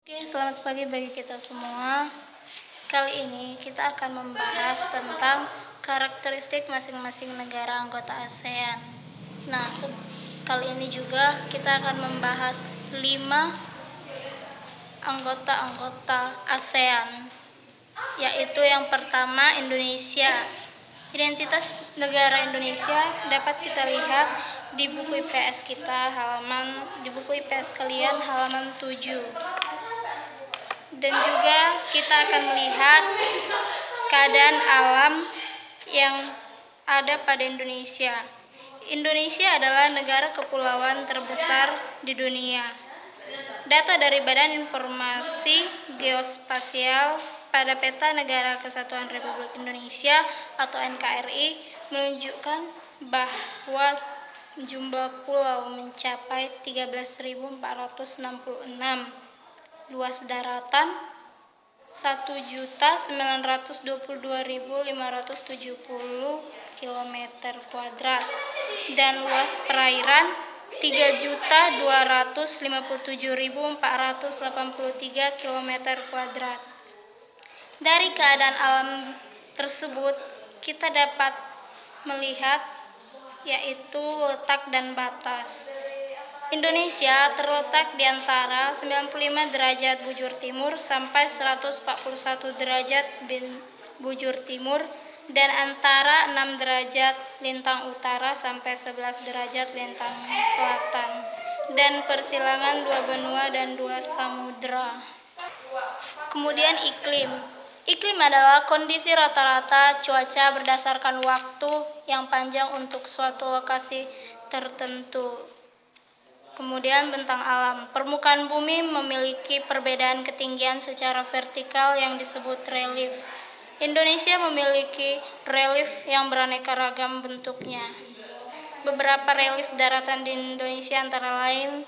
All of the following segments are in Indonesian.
Oke, selamat pagi bagi kita semua. Kali ini kita akan membahas tentang karakteristik masing-masing negara anggota ASEAN. Nah, kali ini juga kita akan membahas 5 anggota ASEAN, yaitu yang pertama Indonesia. Identitas negara Indonesia dapat kita lihat di buku IPS kalian halaman 7. Dan juga kita akan melihat keadaan alam yang ada pada Indonesia. Indonesia adalah negara kepulauan terbesar di dunia. Data dari Badan Informasi Geospasial pada peta Negara Kesatuan Republik Indonesia atau NKRI menunjukkan bahwa jumlah pulau mencapai 13.466, luas daratan 1.922.570 km², dan luas perairan 3.257.483 km². Dari keadaan alam tersebut kita dapat melihat yaitu letak dan batas. Indonesia terletak di antara 95 derajat bujur timur sampai 141 derajat bujur timur dan antara 6 derajat lintang utara sampai 11 derajat lintang selatan, dan persilangan 2 benua dan 2 samudra. Kemudian iklim. Iklim adalah kondisi rata-rata cuaca berdasarkan waktu yang panjang untuk suatu lokasi tertentu. Kemudian bentang alam. Permukaan bumi memiliki perbedaan ketinggian secara vertikal yang disebut relief. Indonesia memiliki relief yang beraneka ragam bentuknya. Beberapa relief daratan di Indonesia antara lain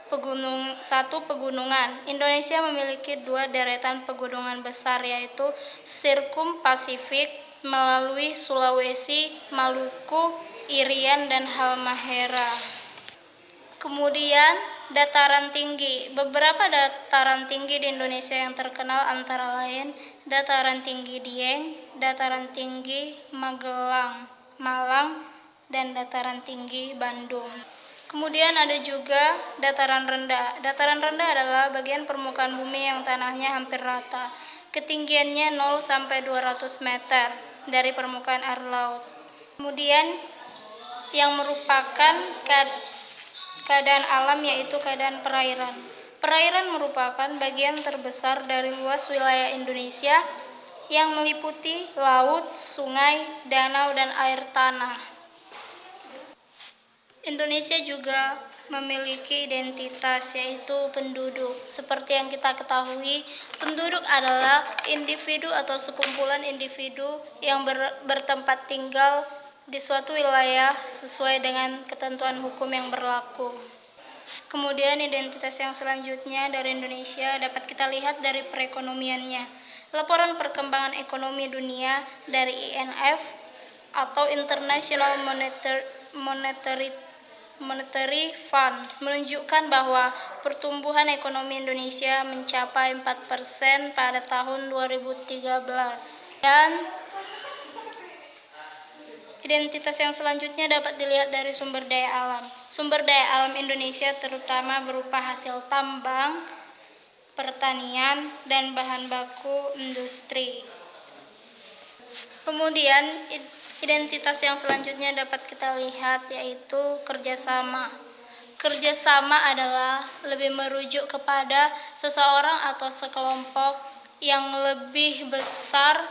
pegunungan. Indonesia memiliki 2 deretan pegunungan besar, yaitu Sirkum Pasifik melalui Sulawesi, Maluku, Irian, dan Halmahera. Kemudian dataran tinggi. Beberapa dataran tinggi di Indonesia yang terkenal antara lain Dataran Tinggi Dieng, Dataran Tinggi Malang, dan Dataran Tinggi Bandung. Kemudian ada juga dataran rendah. Dataran rendah adalah bagian permukaan bumi yang tanahnya hampir rata. Ketinggiannya 0 sampai 200 meter dari permukaan air laut. Kemudian yang merupakan keadaan alam yaitu keadaan perairan. Perairan merupakan bagian terbesar dari luas wilayah Indonesia yang meliputi laut, sungai, danau, dan air tanah. Indonesia juga memiliki identitas yaitu penduduk. Seperti yang kita ketahui, penduduk adalah individu atau sekumpulan individu yang bertempat tinggal di suatu wilayah sesuai dengan ketentuan hukum yang berlaku. Kemudian identitas yang selanjutnya dari Indonesia dapat kita lihat dari perekonomiannya. Laporan perkembangan ekonomi dunia dari IMF atau International Monetary Fund menunjukkan bahwa pertumbuhan ekonomi Indonesia mencapai 4% pada tahun 2013. Dan identitas yang selanjutnya dapat dilihat dari sumber daya alam. Sumber daya alam Indonesia terutama berupa hasil tambang, pertanian, dan bahan baku industri. Kemudian identitas yang selanjutnya dapat kita lihat yaitu kerjasama. Kerjasama adalah lebih merujuk kepada seseorang atau sekelompok yang lebih besar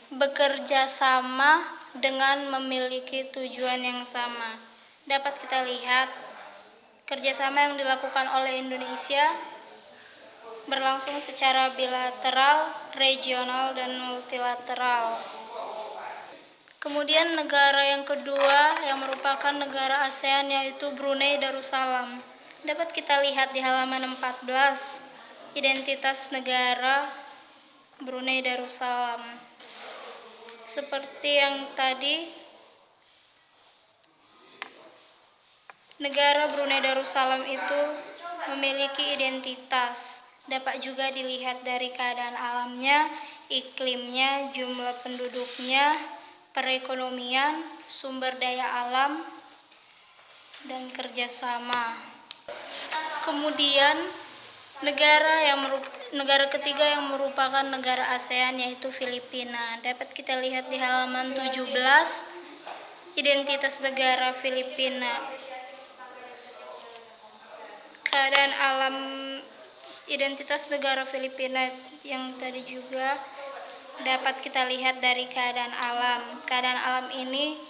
bekerja sama dengan memiliki tujuan yang sama. Dapat kita lihat kerjasama yang dilakukan oleh Indonesia berlangsung secara bilateral, regional, dan multilateral. Kemudian negara yang kedua yang merupakan negara ASEAN yaitu Brunei Darussalam. Dapat kita lihat di halaman 14 identitas negara Brunei Darussalam. Seperti yang tadi, negara Brunei Darussalam itu memiliki identitas Dapat juga dilihat dari keadaan alamnya, iklimnya, jumlah penduduknya, perekonomian, sumber daya alam, dan kerjasama. Kemudian negara ketiga yang merupakan negara ASEAN yaitu Filipina. Dapat kita lihat di halaman 17, identitas negara Filipina. Keadaan alam identitas negara Filipina yang tadi juga dapat kita lihat dari keadaan alam. Keadaan alam ini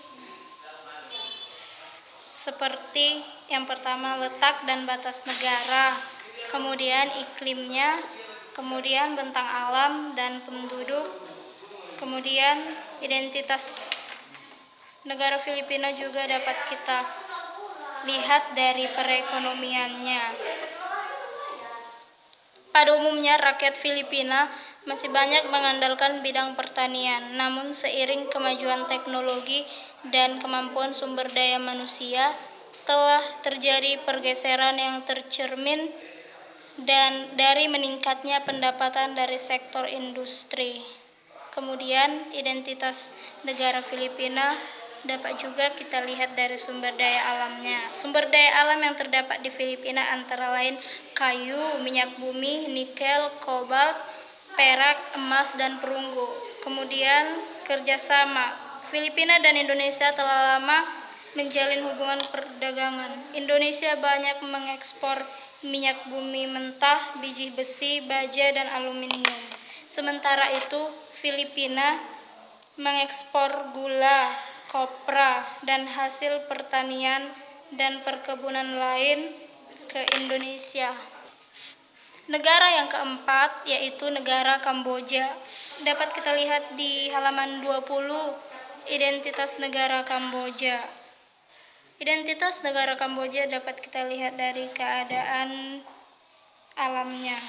seperti yang pertama letak dan batas negara, kemudian iklimnya, kemudian bentang alam dan penduduk, kemudian identitas negara Filipina juga dapat kita lihat dari perekonomiannya. Pada umumnya rakyat Filipina masih banyak mengandalkan bidang pertanian, namun seiring kemajuan teknologi dan kemampuan sumber daya manusia, telah terjadi pergeseran yang tercermin dan dari meningkatnya pendapatan dari sektor industri. Kemudian identitas negara Filipina dapat juga kita lihat dari sumber daya alamnya. Sumber daya alam yang terdapat di Filipina antara lain kayu, minyak bumi, nikel, kobalt, perak, emas, dan perunggu. Kemudian kerjasama. Filipina dan Indonesia telah lama menjalin hubungan perdagangan. Indonesia banyak mengekspor minyak bumi mentah, biji besi, baja, dan aluminium. Sementara itu, Filipina mengekspor gula, kopra, dan hasil pertanian dan perkebunan lain ke Indonesia. Negara yang keempat yaitu negara Kamboja. Dapat kita lihat di halaman 20, identitas negara Kamboja. Identitas negara Kamboja dapat kita lihat dari keadaan alamnya.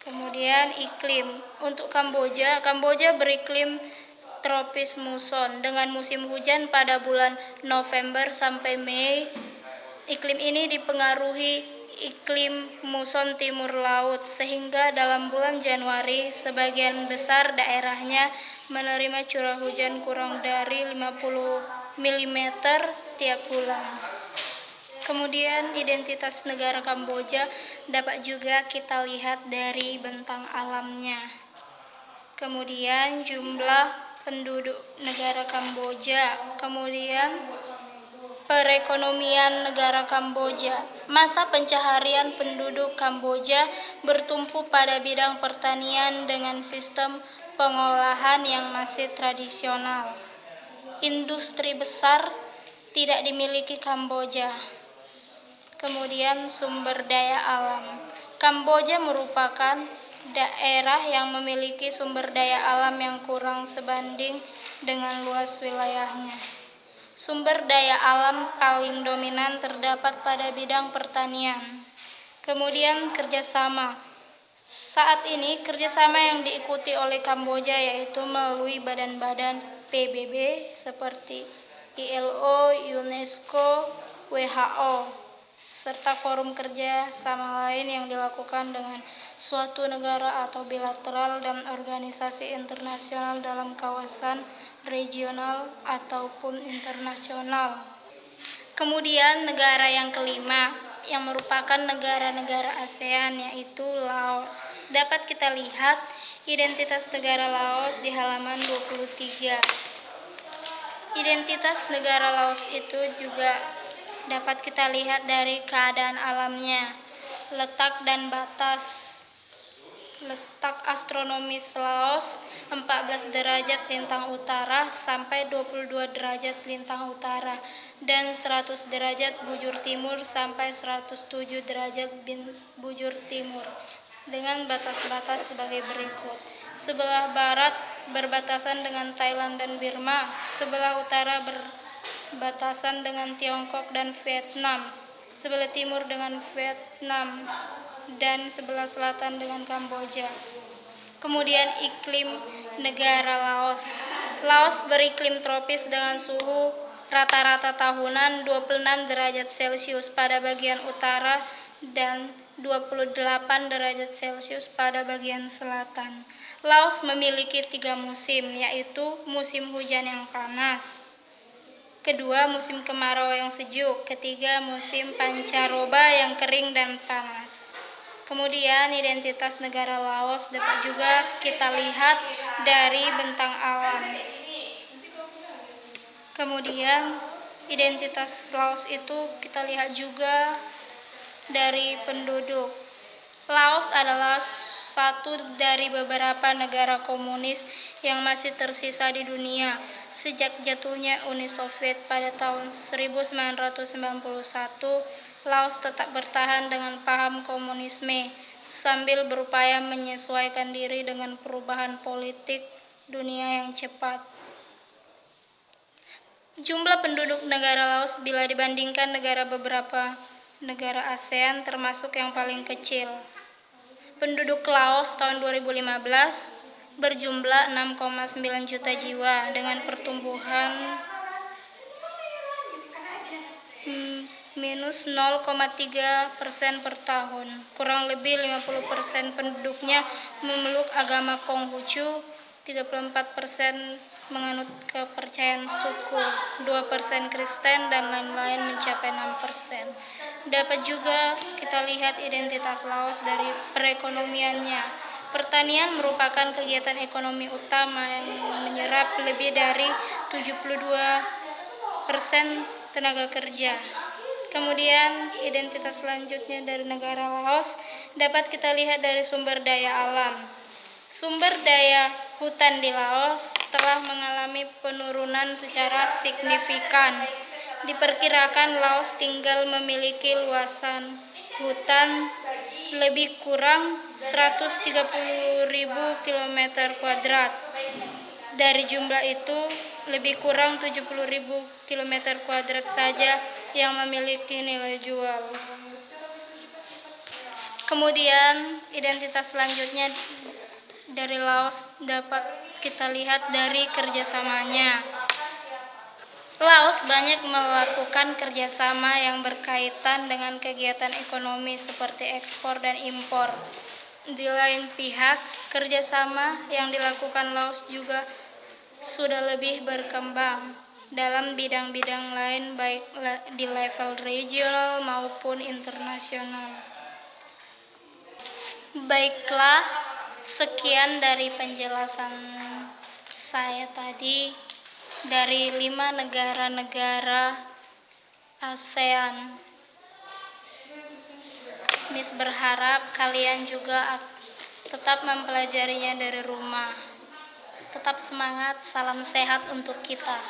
Kemudian iklim. Untuk Kamboja beriklim tropis muson dengan musim hujan pada bulan November sampai Mei. Iklim ini dipengaruhi iklim muson timur laut sehingga dalam bulan Januari sebagian besar daerahnya menerima curah hujan kurang dari 50 mm tiap bulan. Kemudian identitas negara Kamboja dapat juga kita lihat dari bentang alamnya. Kemudian jumlah penduduk negara Kamboja, kemudian perekonomian negara Kamboja. Mata pencaharian penduduk Kamboja bertumpu pada bidang pertanian dengan sistem pengolahan yang masih tradisional. Industri besar tidak dimiliki Kamboja. Kemudian sumber daya alam. Kamboja merupakan daerah yang memiliki sumber daya alam yang kurang sebanding dengan luas wilayahnya. Sumber daya alam paling dominan terdapat pada bidang pertanian. Kemudian kerjasama. Saat ini kerjasama yang diikuti oleh Kamboja yaitu melalui badan-badan PBB seperti ILO, UNESCO, WHO, serta forum kerja sama lain yang dilakukan dengan suatu negara atau bilateral dan organisasi internasional dalam kawasan regional ataupun internasional. Kemudian negara yang kelima yang merupakan negara-negara ASEAN yaitu Laos. Dapat kita lihat identitas negara Laos di halaman 23. Identitas negara Laos itu juga dapat kita lihat dari keadaan alamnya, letak dan batas. Letak astronomis Laos 14 derajat lintang utara sampai 22 derajat lintang utara dan 100 derajat bujur timur sampai 107 derajat bujur timur dengan batas-batas sebagai berikut. Sebelah barat berbatasan dengan Thailand dan Burma, sebelah utara berbatasan dengan Tiongkok dan Vietnam, sebelah timur dengan Vietnam, dan sebelah selatan dengan Kamboja. Kemudian iklim negara Laos. Laos beriklim tropis dengan suhu rata-rata tahunan 26 derajat Celcius pada bagian utara dan 28 derajat Celcius pada bagian selatan. Laos memiliki 3 musim, yaitu musim hujan yang panas, kedua musim kemarau yang sejuk, ketiga musim pancaroba yang kering dan panas. Kemudian identitas negara Laos dapat juga kita lihat dari bentang alam. Kemudian identitas Laos itu kita lihat juga dari penduduk. Laos adalah satu dari beberapa negara komunis yang masih tersisa di dunia. Sejak jatuhnya Uni Soviet pada tahun 1991, Laos tetap bertahan dengan paham komunisme sambil berupaya menyesuaikan diri dengan perubahan politik dunia yang cepat. Jumlah penduduk negara Laos bila dibandingkan beberapa negara ASEAN termasuk yang paling kecil. Penduduk Laos tahun 2015 berjumlah 6,9 juta jiwa dengan pertumbuhan minus 0,3% per tahun. Kurang lebih 50% penduduknya memeluk agama Konghucu, 34% menganut kepercayaan suku, 2% Kristen, dan lain-lain mencapai 6%. Dapat juga kita lihat identitas Laos dari perekonomiannya. Pertanian merupakan kegiatan ekonomi utama yang menyerap lebih dari 72% tenaga kerja. Kemudian identitas selanjutnya dari negara Laos dapat kita lihat dari sumber daya alam. Sumber daya hutan di Laos telah mengalami penurunan secara signifikan. Diperkirakan Laos tinggal memiliki luasan hutan lebih kurang 130.000 km². Dari jumlah itu, lebih kurang 70.000 km² saja yang memiliki nilai jual. Kemudian, identitas selanjutnya dari Laos dapat kita lihat dari kerjasamanya. Laos banyak melakukan kerjasama yang berkaitan dengan kegiatan ekonomi seperti ekspor dan impor. Di lain pihak, kerjasama yang dilakukan Laos juga sudah lebih berkembang dalam bidang-bidang lain baik di level regional maupun internasional. Baiklah, sekian dari penjelasan saya tadi dari 5 negara-negara ASEAN. Miss berharap kalian juga tetap mempelajarinya dari rumah. Tetap semangat, salam sehat untuk kita.